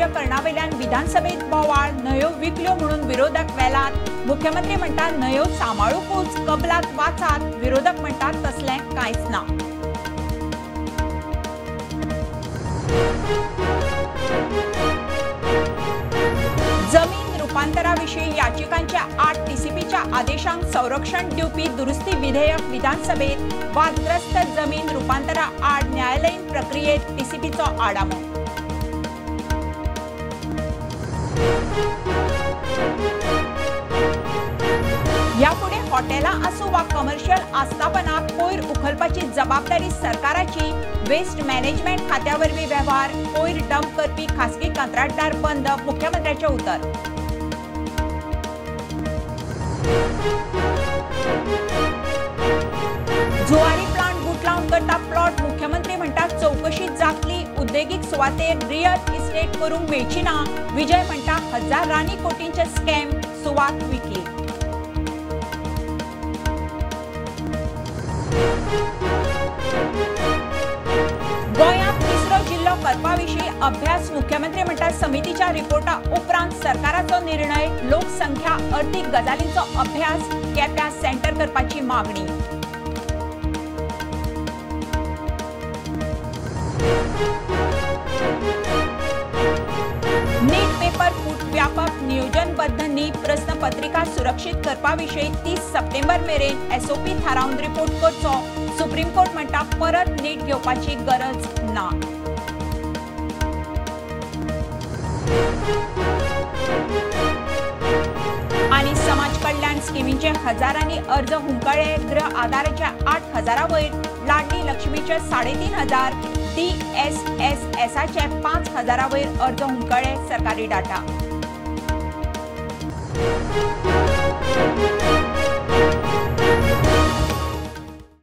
प्रकरणावेल्यान विधानसभेत बोवाळ, न्हंयो विकल्यो म्हणून विरोधक वेलात। मुख्यमंत्री म्हणटात न्हंयो सांबाळूकूच कबलात वाचात, विरोधक म्हणटात तसलें कांयच ना। जमीन रूपांतराविशीं याचिकांच्या 8 टीसीपीच्या आदेशांक संरक्षण दिवपी दुरुस्ती विधेयक विधानसभेत, वादग्रस्त जमीन रूपांतरा आड न्यायालयीन प्रक्रियेत टीसीपीचो आडामो। यापुढे हॉटेलां आसूं वा कमर्शियल आस्थापनाक कोयर उखलपाची जबाबदारी सरकाराची। वेस्ट मॅनेजमेंट खात्यावरवीं वेव्हार, कोयर डंप करपी खासगी कंत्राटदार बंद, मुख्यमंत्र्याचें उतर। जुवारी प्लांट गुटलावन करता प्लॉट, मुख्यमंत्री म्हणटात चौकशी जातली। उद्देगीक सुवातेर रियल इस्टेट करूंक मेळची ना, विजय म्हणटा हजारांनी कोटींचे स्कॅम, सुवात विकली। गोंयांत तिसरो जिल्लो करपा विशीं अभ्यास, मुख्यमंत्री म्हणटात समितीच्या रिपोर्टा उपरांत सरकाराचो निर्णय। लोकसंख्या अर्थीक गजालींचो अभ्यास, केप्यां सेंटर करपाची मागणी। नीट पेपर फूट व्यापक नियोजनबद्ध नी प्रश्नपत्रिका सुरक्षीत करपा विशीं 30 सप्टेंबर मेरेन एसओपी थारावन रिपोर्ट करचो। सुप्रीम कोर्ट म्हणटा परत नीट घेवपाची गरज ना। आनी समाज कल्याण स्किमीचे हजारांनी अर्ज हुंकळे, गृह आधाराच्या 8,000 वयर, लाडली लक्ष्मीचे 3,500, DSSSचे 5,000 वयर अर्ज हुंकळे, सरकारी डाटा।